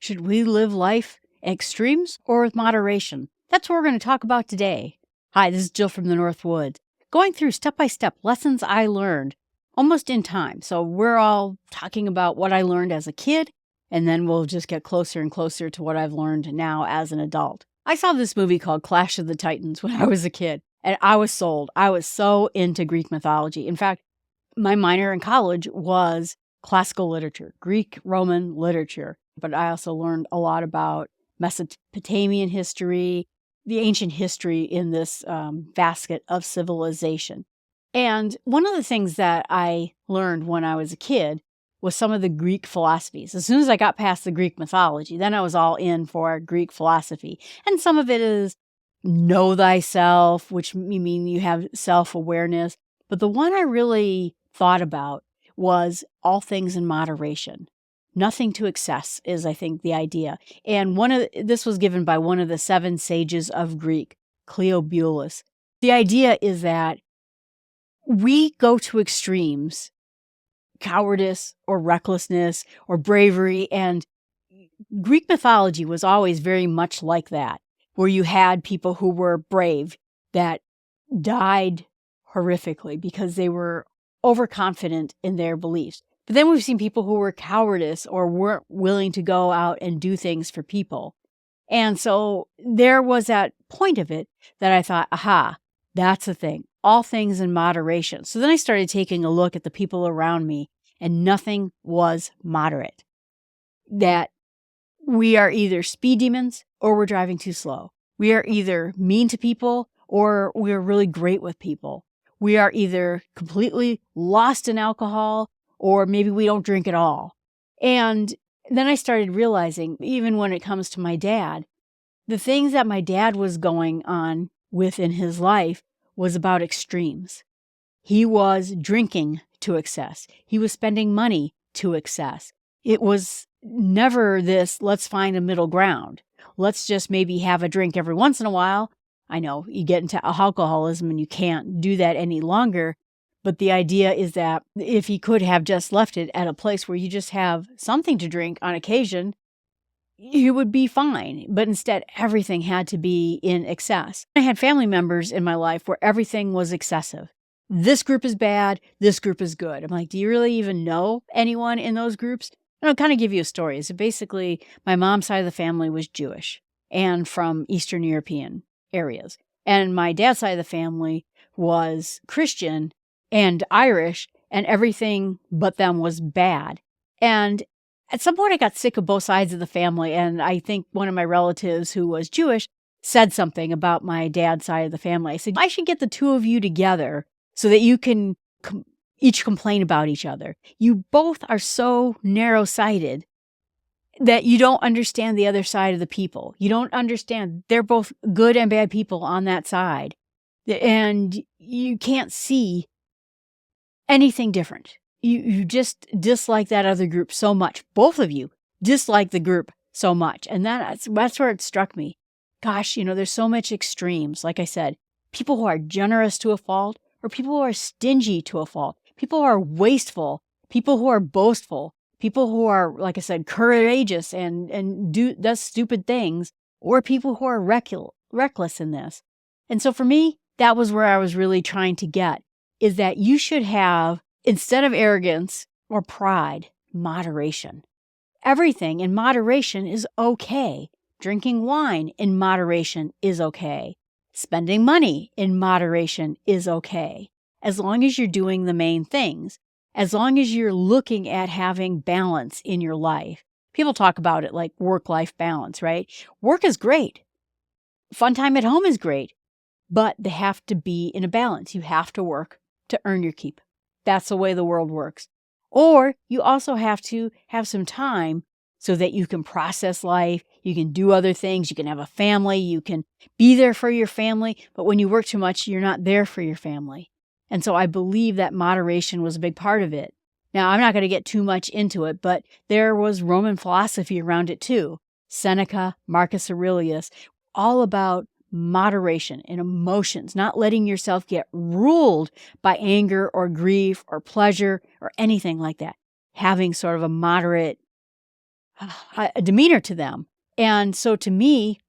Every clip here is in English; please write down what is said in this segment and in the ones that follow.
Should we live life at extremes or with moderation? That's what we're going to talk about today. Hi, this is Jill from the North Woods, going through step-by-step lessons I learned almost in time. So we're all talking about what I learned as a kid, and then we'll just get closer and closer to what I've learned now as an adult. I saw this movie called Clash of the Titans when I was a kid, and I was sold. I was so into Greek mythology. In fact, my minor in college was classical literature, Greek, Roman literature. But I also learned a lot about Mesopotamian history, the ancient history in this basket of civilization. And one of the things that I learned when I was a kid was some of the Greek philosophies. As soon as I got past the Greek mythology, then I was all in for Greek philosophy. And some of it is know thyself, which mean you have self-awareness. But the one I really thought about was all things in moderation. Nothing to excess is, I think, the idea. And this was given by one of the 7 sages of Greek, Cleobulus. The idea is that we go to extremes, cowardice or recklessness or bravery, and Greek mythology was always very much like that, where you had people who were brave that died horrifically because they were overconfident in their beliefs. But then we've seen people who were cowardice or weren't willing to go out and do things for people. And so there was that point of it that I thought, aha, that's the thing. All things in moderation. So then I started taking a look at the people around me, and nothing was moderate. That we are either speed demons or we're driving too slow. We are either mean to people or we're really great with people. We are either completely lost in alcohol or maybe we don't drink at all. And then I started realizing, even when it comes to my dad, the things that my dad was going on with in his life was about extremes. He was drinking to excess. He was spending money to excess. It was never this, let's find a middle ground. Let's just maybe have a drink every once in a while. I know you get into alcoholism and you can't do that any longer. But the idea is that if he could have just left it at a place where you just have something to drink on occasion, you would be fine. But instead, everything had to be in excess. I had family members in my life where everything was excessive. This group is bad. This group is good. I'm like, do you really even know anyone in those groups? And I'll kind of give you a story. So basically, my mom's side of the family was Jewish and from Eastern European areas. And my dad's side of the family was Christian and Irish, and everything but them was bad. And at some point I got sick of both sides of the family, and I think one of my relatives who was Jewish said something about my dad's side of the family. I said, I should get the two of you together so that you can each complain about each other. You both are so narrow-sighted that you don't understand the other side of the people. You don't understand they're both good and bad people on that side. And you can't see anything different. You just dislike that other group so much. Both of you dislike the group so much. And that's where it struck me. Gosh, there's so much extremes. Like I said, people who are generous to a fault or people who are stingy to a fault. People who are wasteful. People who are boastful. People who are, like I said, courageous and does stupid things. Or people who are reckless in this. And so for me, that was where I was really trying to get. Is that you should have, instead of arrogance or pride, moderation. Everything in moderation is okay. Drinking wine in moderation is okay. Spending money in moderation is okay. As long as you're doing the main things. As long as you're looking at having balance in your life. People talk about it like work-life balance, right? Work is great. Fun time at home is great. But they have to be in a balance. You have to work to earn your keep. That's the way the world works. Or you also have to have some time so that you can process life, you can do other things, you can have a family, you can be there for your family, but when you work too much, you're not there for your family. And so I believe that moderation was a big part of it. Now, I'm not going to get too much into it, but there was Roman philosophy around it too. Seneca, Marcus Aurelius, all about moderation in emotions, not letting yourself get ruled by anger or grief or pleasure or anything like that. Having sort of a moderate a demeanor to them. And so to me,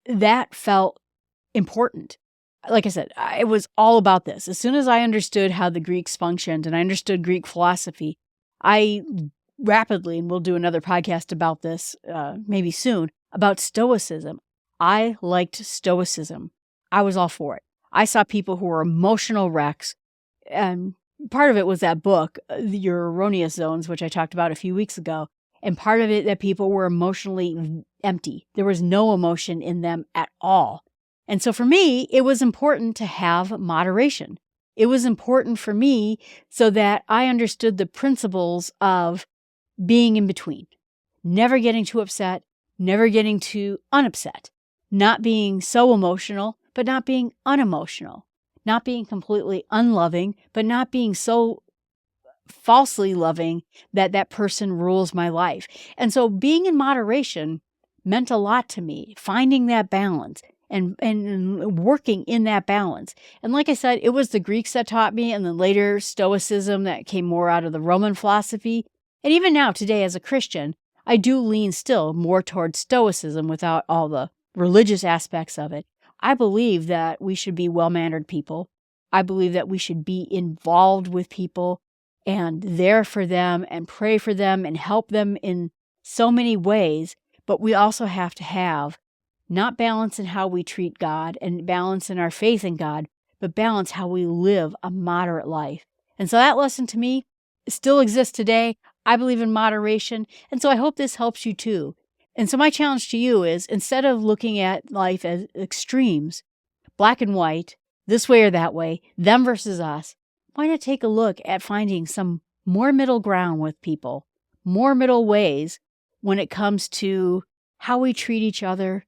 that felt important. Like I said, it was all about this. As soon as I understood how the Greeks functioned and I understood Greek philosophy, I rapidly, and we'll do another podcast about this maybe soon, about Stoicism. I liked Stoicism. I was all for it. I saw people who were emotional wrecks, and part of it was that book, Your Erroneous Zones, which I talked about a few weeks ago, and part of it that people were emotionally empty. There was no emotion in them at all. And so for me, it was important to have moderation. It was important for me so that I understood the principles of being in between, never getting too upset, never getting too unupset, not being so emotional, but not being unemotional, not being completely unloving, but not being so falsely loving that that person rules my life. And so being in moderation meant a lot to me, finding that balance and working in that balance. And like I said, it was the Greeks that taught me, and then later Stoicism that came more out of the Roman philosophy. And even now, today, as a Christian, I do lean still more towards Stoicism without all the religious aspects of it. I believe that we should be well-mannered people. I believe that we should be involved with people and there for them and pray for them and help them in so many ways. But we also have to have not balance in how we treat God and balance in our faith in God, but balance how we live a moderate life. And so that lesson to me still exists today. I believe in moderation. And so I hope this helps you too. And so my challenge to you is, instead of looking at life as extremes, black and white, this way or that way, them versus us, why not take a look at finding some more middle ground with people, more middle ways when it comes to how we treat each other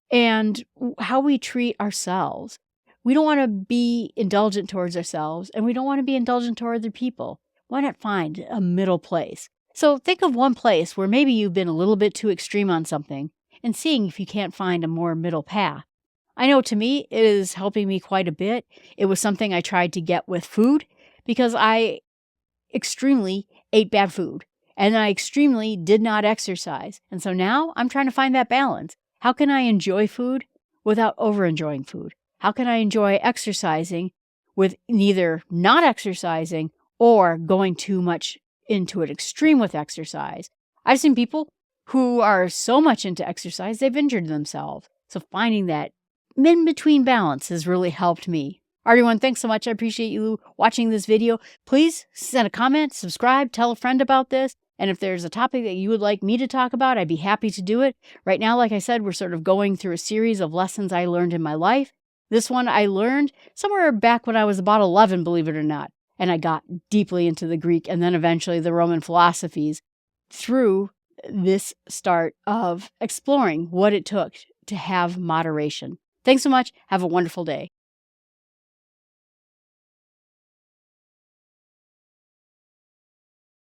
and how we treat ourselves. We don't want to be indulgent towards ourselves, and we don't want to be indulgent toward other people. Why not find a middle place? So think of one place where maybe you've been a little bit too extreme on something and seeing if you can't find a more middle path. I know to me, it is helping me quite a bit. It was something I tried to get with food because I extremely ate bad food and I extremely did not exercise. And so now I'm trying to find that balance. How can I enjoy food without over-enjoying food? How can I enjoy exercising with neither not exercising or going too much into an extreme with exercise? I've seen people who are so much into exercise, they've injured themselves. So finding that in-between balance has really helped me. Everyone, thanks so much. I appreciate you watching this video. Please send a comment, subscribe, tell a friend about this. And if there's a topic that you would like me to talk about, I'd be happy to do it. Right now, like I said, we're sort of going through a series of lessons I learned in my life. This one I learned somewhere back when I was about 11, believe it or not. And I got deeply into the Greek and then eventually the Roman philosophies through this start of exploring what it took to have moderation. Thanks so much. Have a wonderful day.